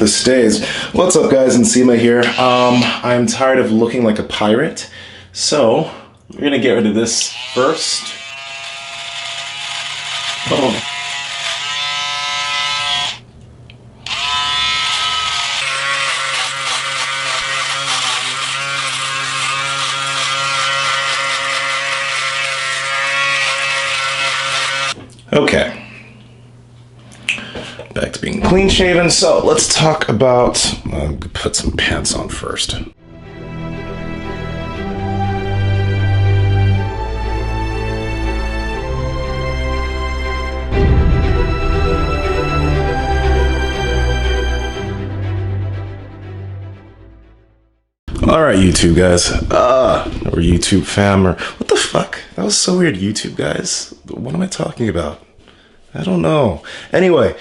the stays. What's up, guys? Nsima here. I'm tired of looking like a pirate, so we're gonna get rid of this first. Oh. Okay. Back to being clean shaven, so let's talk about, put some pants on first. Alright, YouTube guys, or YouTube fam, or what the fuck? That was so weird, YouTube guys. What am I talking about? I don't know. Anyway,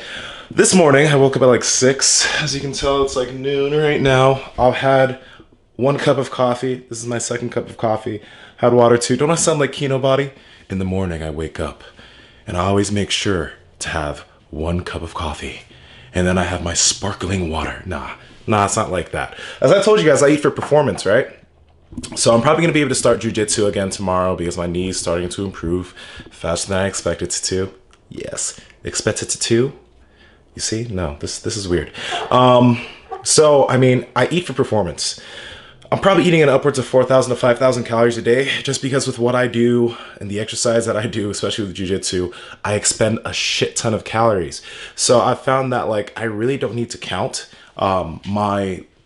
this morning I woke up at like 6. As you can tell, it's like noon right now. I've had 1 cup of coffee. This is my 2nd cup of coffee. Had water too. Don't I sound like Kino Body? In the morning I wake up and I always make sure to have 1 cup of coffee. And then I have my sparkling water. Nah, it's not like that. As I told you guys, I eat for performance, right? So I'm probably going to be able to start jujitsu again tomorrow because my knee is starting to improve faster than I expected it to. Yes, expected it to. You see? No, this is weird. So, I mean, I eat for performance. I'm probably eating at upwards of 4,000 to 5,000 calories a day just because with what I do and the exercise that I do, especially with jiu-jitsu, I expend a shit ton of calories. So I found that like I really don't need to count.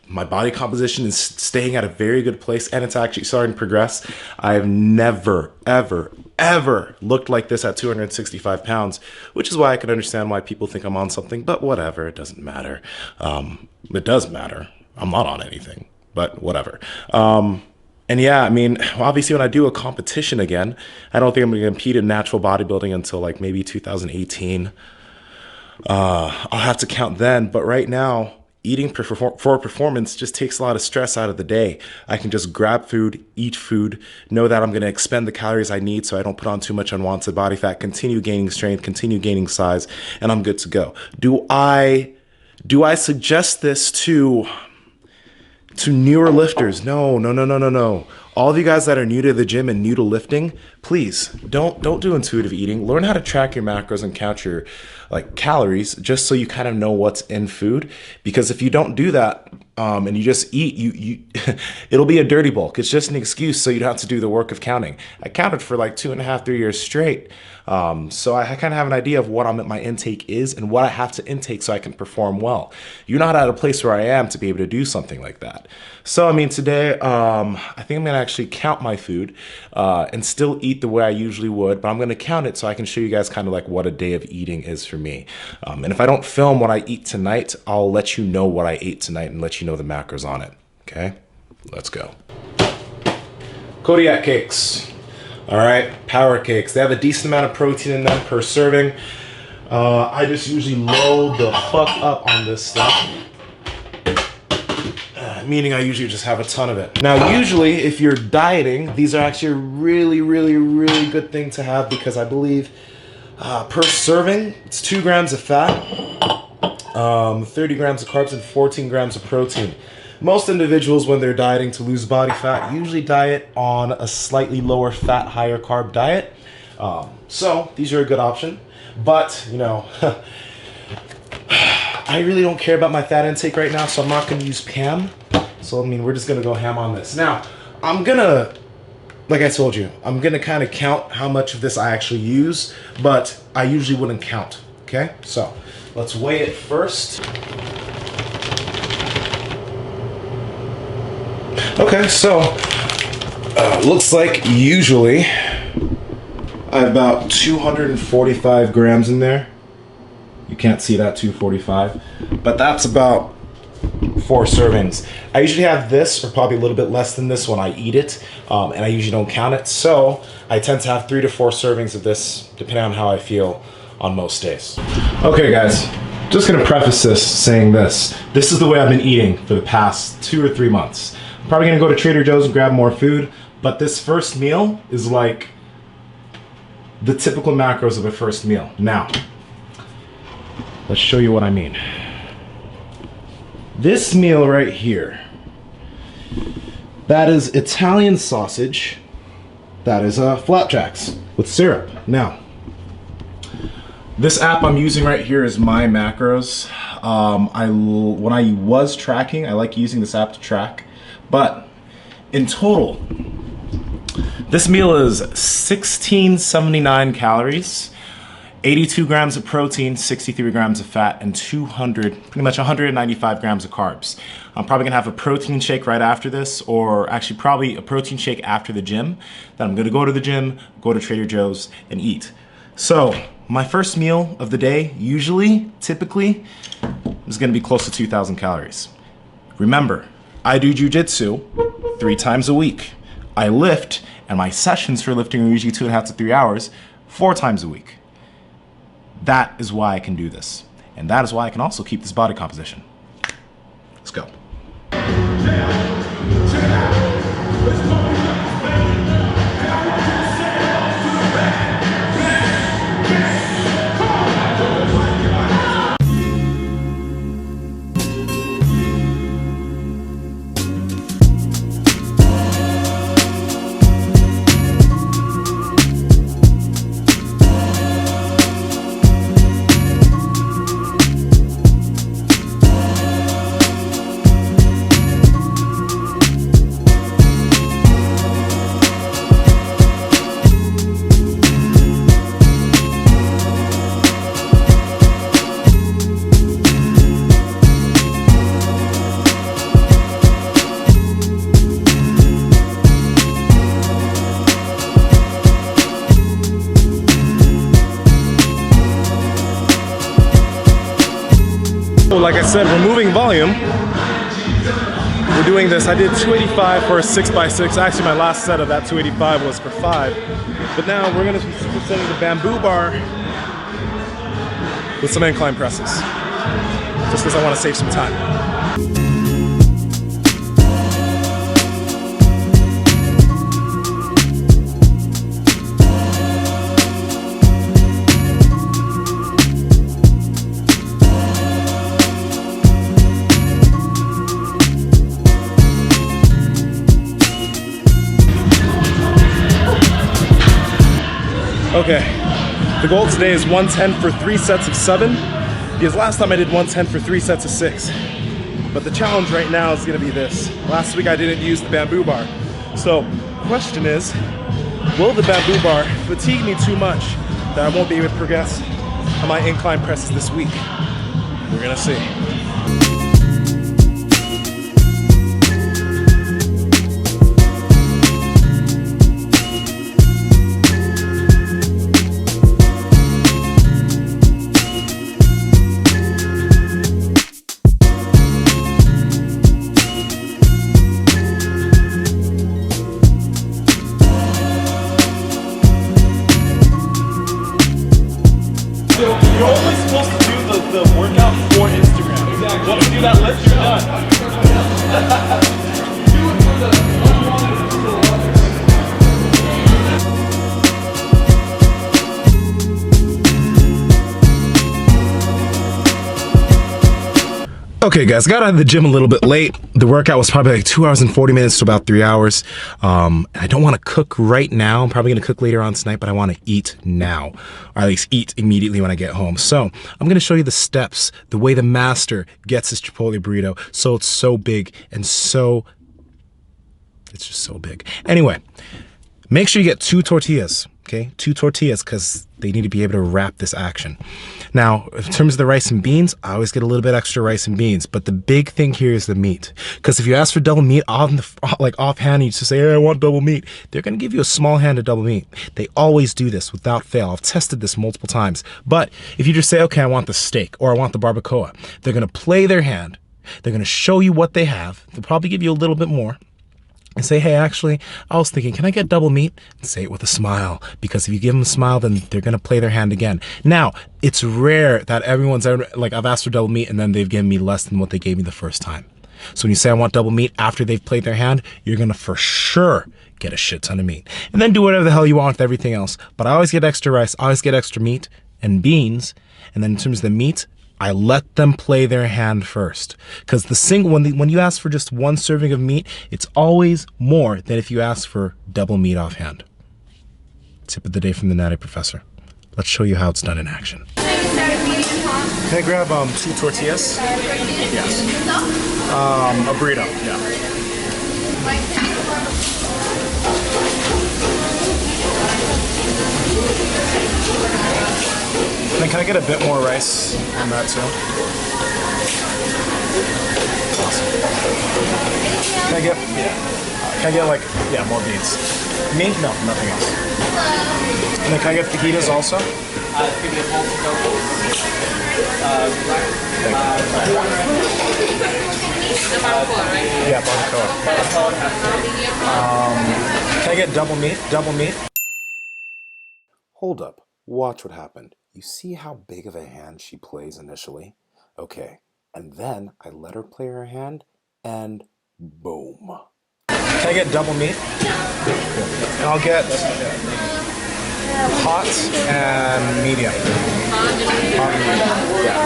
My body composition is staying at a very good place and it's actually starting to progress. I have never, ever looked like this at 265 pounds, which is why I can understand why people think I'm on something, but whatever, it doesn't matter. It does matter. I'm not on anything, but whatever. And yeah, I mean, obviously when I do a competition again, I don't think I'm going to compete in natural bodybuilding until like maybe 2018. I'll have to count then, but right now, eating for performance just takes a lot of stress out of the day. I can just grab food, eat food, know that I'm going to expend the calories I need so I don't put on too much unwanted body fat, continue gaining strength, continue gaining size, and I'm good to go. Do I suggest this to newer lifters? No. All of you guys that are new to the gym and new to lifting, please don't do intuitive eating. Learn how to track your macros and count your like calories just so you kind of know what's in food. Because if you don't do that and you just eat, it'll be a dirty bulk. It's just an excuse so you don't have to do the work of counting. I counted for like 2.5, 3 years straight. So I kind of have an idea of what my intake is and what I have to intake so I can perform well. You're not at a place where I am to be able to do something like that. So, I mean, today, I think I'm going to actually count my food and still eat the way I usually would, but I'm going to count it so I can show you guys kind of like what a day of eating is for me. And if I don't film what I eat tonight, I'll let you know what I ate tonight and let you know the macros on it. Okay, let's go. Kodiak cakes. All right, power cakes. They have a decent amount of protein in them per serving. I just usually load the fuck up on this stuff. Meaning I usually just have a ton of it. Now, usually if you're dieting, these are actually a really good thing to have because I believe per serving, it's 2 grams of fat, 30 grams of carbs, and 14 grams of protein. Most individuals, when they're dieting to lose body fat, usually diet on a slightly lower fat, higher carb diet. So these are a good option, but you know, I really don't care about my fat intake right now, so I'm not going to use Pam. So, I mean, we're just going to go ham on this. Now, I'm going to, like I told you, I'm going to kind of count how much of this I actually use, but I usually wouldn't count, okay? So, let's weigh it first. Okay, so, looks like usually I have about 245 grams in there. You can't see that 245, but that's about 4 servings. I usually have this, or probably a little bit less than this when I eat it, and I usually don't count it. So I tend to have 3 to 4 servings of this, depending on how I feel on most days. Okay, guys, just gonna preface this saying this. This is the way I've been eating for the past 2 or 3 months. I'm probably gonna go to Trader Joe's and grab more food, but this first meal is like the typical macros of a first meal. Now, let's show you what I mean. This meal right here, that is Italian sausage. That is flapjacks with syrup. Now, this app I'm using right here is My Macros. When I was tracking, I like using this app to track, but in total, this meal is 1679 calories, 82 grams of protein, 63 grams of fat, and pretty much 195 grams of carbs. I'm probably gonna have a protein shake right after this, or actually probably a protein shake after the gym. Then I'm gonna go to the gym, go to Trader Joe's, and eat. So my first meal of the day, typically, is gonna be close to 2,000 calories. Remember, I do jujitsu 3 times a week. I lift, and my sessions for lifting are usually 2.5 to 3 hours, 4 times a week. That is why I can do this. And that is why I can also keep this body composition. Let's go. Like I said, we're moving volume. We're doing this. I did 285 for a 6x6. Actually, my last set of that 285 was for 5. But now we're going to be supersetting the bamboo bar with some incline presses. Just because I want to save some time. Okay, the goal today is 110 for 3 sets of 7, because last time I did 110 for 3 sets of 6. But the challenge right now is gonna be this. Last week I didn't use the bamboo bar. So, question is, will the bamboo bar fatigue me too much that I won't be able to progress on my incline presses this week? We're gonna see. You're only supposed to do the workout for Instagram. Exactly. Once you do that lift, you're done. Okay guys, got out of the gym a little bit late. The workout was probably like 2 hours and 40 minutes to about 3 hours. I don't want to cook right now. I'm probably going to cook later on tonight, but I want to eat now. Or at least eat immediately when I get home. So I'm going to show you the steps, the way the master gets his Chipotle burrito. So it's so big and it's just so big. Anyway, make sure you get 2 tortillas. Okay, 2 tortillas, because they need to be able to wrap this action. Now, in terms of the rice and beans, I always get a little bit extra rice and beans, but the big thing here is the meat. Because if you ask for double meat offhand, you just say, hey, I want double meat, they're going to give you a small hand of double meat. They always do this without fail. I've tested this multiple times. But if you just say, okay, I want the steak or I want the barbacoa, they're going to play their hand. They're going to show you what they have. They'll probably give you a little bit more. And say, hey, actually, I was thinking, can I get double meat? And say it with a smile, because if you give them a smile, then they're going to play their hand again. Now, it's rare that everyone's ever, like, I've asked for double meat and then they've given me less than what they gave me the first time. So when you say I want double meat after they've played their hand, you're going to for sure get a shit ton of meat. And then do whatever the hell you want with everything else. But I always get extra rice, I always get extra meat and beans. And then in terms of the meat, I let them play their hand first. Because when you ask for just one serving of meat, it's always more than if you ask for double meat offhand. Tip of the day from the Natty Professor. Let's show you how it's done in action. Can I grab 2 tortillas? Yes. A burrito, yeah. Then can I get a bit more rice on that too? Awesome. Can I get like, more beans? Me? No, nothing else. And then can I get fajitas also? Yeah, barbacoa. Can I get double meat? Double meat? Hold up. Watch what happened. You see how big of a hand she plays initially? Okay. And then I let her play her hand, and boom. Can I get double meat? And I'll get hot and medium. Hot and medium. Yeah.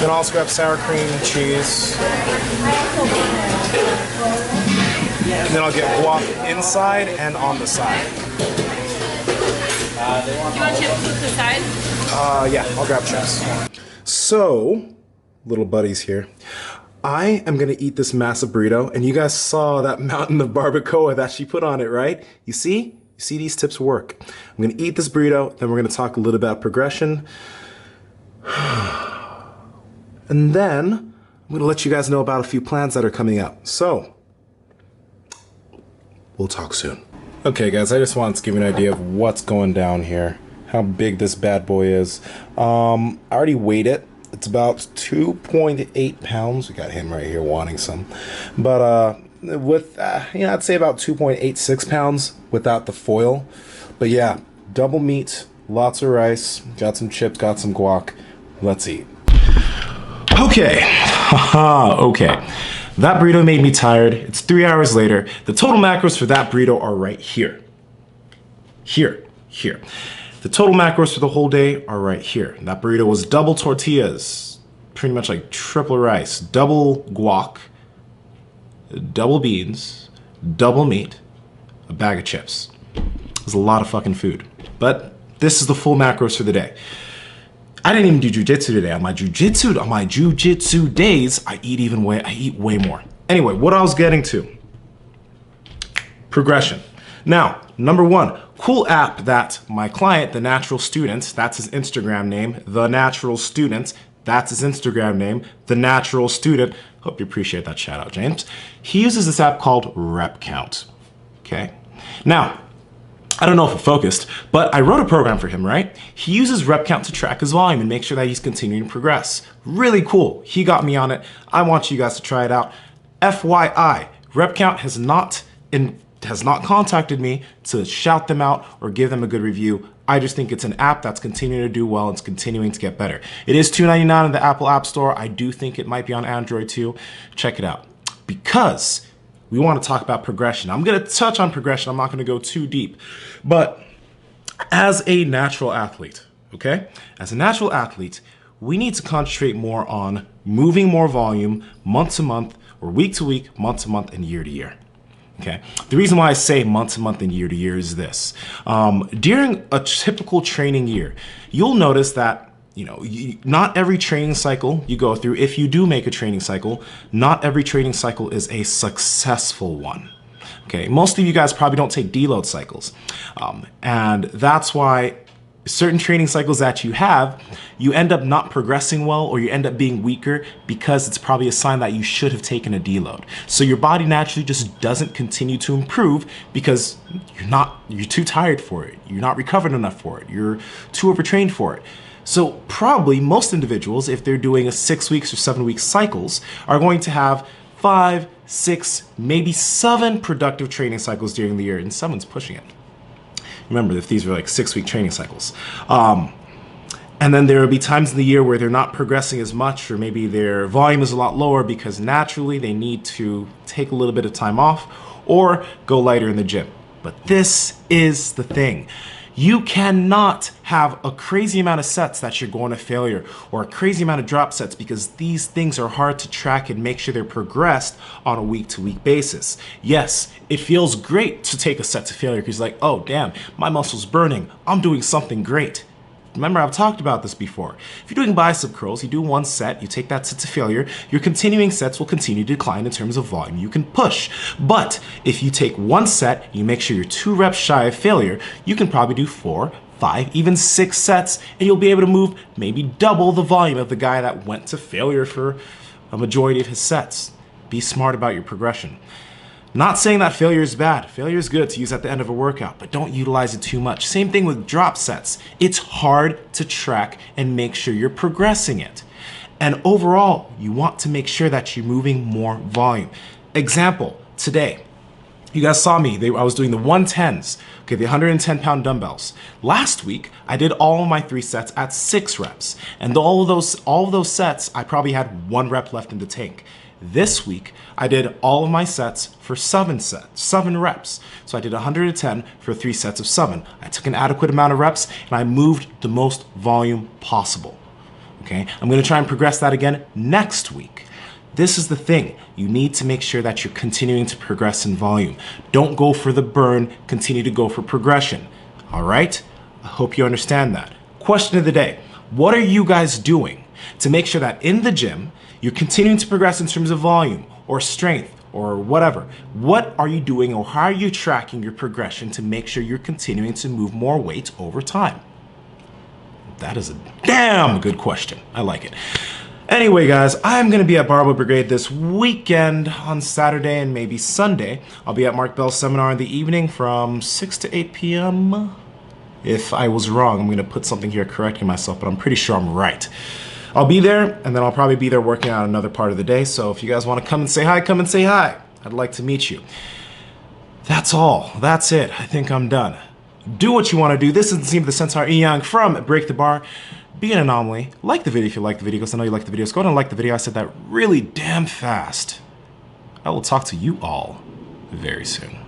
Then I'll also grab sour cream, cheese. And then I'll get guac inside and on the side. Do you want chips with the side? Yeah, I'll grab chips. So, little buddies here. I am gonna eat this massive burrito, and you guys saw that mountain of barbacoa that she put on it, right? You see? You see these tips work. I'm gonna eat this burrito, then we're gonna talk a little about progression. And then, I'm gonna let you guys know about a few plans that are coming up. So, we'll talk soon. Okay guys, I just wanted to give you an idea of what's going down here. How big this bad boy is. I already weighed it. It's about 2.8 pounds. We got him right here wanting some. But with, I'd say about 2.86 pounds without the foil. But yeah, double meat, lots of rice, got some chips, got some guac. Let's eat. Okay, okay. That burrito made me tired. It's 3 hours later. The total macros for that burrito are right here. Here. The total macros for the whole day are right here. And that burrito was double tortillas, pretty much like triple rice, double guac, double beans, double meat, a bag of chips. It was a lot of fucking food. But this is the full macros for the day. I didn't even do jujitsu today. On my jujitsu days, I eat way more. Anyway, what I was getting to, progression. Now, number one, cool app that my client, The Natural Student, that's his Instagram name, The Natural Student, that's his Instagram name, The Natural Student. Hope you appreciate that shout out, James. He uses this app called Rep Count. Okay. Now, I don't know if it focused, but I wrote a program for him, right? He uses rep count to track his volume and make sure that he's continuing to progress. Really cool. He got me on it. I want you guys to try it out. FYI, rep count has not contacted me to shout them out or give them a good review. I just think it's an app that's continuing to do well and it's continuing to get better. It is $2.99 in the Apple App Store. I do think it might be on Android too. Check it out. Because we want to talk about progression. I'm going to touch on progression. I'm not going to go too deep. But as a natural athlete, okay? As a natural athlete, we need to concentrate more on moving more volume month to month or week to week, month to month, and year to year. Okay. The reason why I say month to month and year to year is this. During a typical training year, you'll notice that not every training cycle you go through, if you do make a training cycle, not every training cycle is a successful one. Okay, most of you guys probably don't take deload cycles. And that's why certain training cycles that you have, you end up not progressing well or you end up being weaker because it's probably a sign that you should have taken a deload. So your body naturally just doesn't continue to improve because you're too tired for it. You're not recovered enough for it. You're too overtrained for it. So probably most individuals, if they're doing a 6 weeks or 7 week cycles, are going to have 5, 6, maybe 7 productive training cycles during the year, and someone's pushing it. Remember, if these were like 6 week training cycles. And then there will be times in the year where they're not progressing as much, or maybe their volume is a lot lower because naturally they need to take a little bit of time off or go lighter in the gym. But this is the thing. You cannot have a crazy amount of sets that you're going to failure or a crazy amount of drop sets, because these things are hard to track and make sure they're progressed on a week-to-week basis. Yes, it feels great to take a set to failure because you're like, oh damn, my muscle's burning, I'm doing something great. Remember, I've talked about this before. If you're doing bicep curls, you do one set, you take that set to failure, your continuing sets will continue to decline in terms of volume you can push. But if you take one set, you make sure you're 2 reps shy of failure, you can probably do 4, 5, even 6 sets, and you'll be able to move maybe double the volume of the guy that went to failure for a majority of his sets. Be smart about your progression. Not saying that failure is bad. Failure is good to use at the end of a workout, but don't utilize it too much. Same thing with drop sets. It's hard to track and make sure you're progressing it. And overall, you want to make sure that you're moving more volume. Example, today, you guys saw me, I was doing the 110s, okay, the 110-pound dumbbells. Last week, I did all of my 3 sets at 6 reps. And all of those sets, I probably had 1 rep left in the tank. This week, I did all of my sets for 7 reps. So I did 110 for 3 sets of 7. I took an adequate amount of reps and I moved the most volume possible. Okay, I'm gonna try and progress that again next week. This is the thing. You need to make sure that you're continuing to progress in volume. Don't go for the burn, continue to go for progression. All right? I hope you understand that. Question of the day. What are you guys doing to make sure that in the gym, you're continuing to progress in terms of volume or strength or whatever? What are you doing, or how are you tracking your progression to make sure you're continuing to move more weight over time? That is a damn good question. I like it. Anyway, guys, I'm going to be at Barbell Brigade this weekend on Saturday and maybe Sunday. I'll be at Mark Bell's seminar in the evening from 6 to 8 p.m. If I was wrong, I'm going to put something here correcting myself, but I'm pretty sure I'm right. I'll be there, and then I'll probably be there working out another part of the day. So if you guys want to come and say hi, come and say hi. I'd like to meet you. That's all. That's it. I think I'm done. Do what you want to do. This is Nsima the Centaur Inyang from Break the Bar. Be an anomaly. Like the video if you like the video, because I know you like the videos. Go ahead and like the video. I said that really damn fast. I will talk to you all very soon.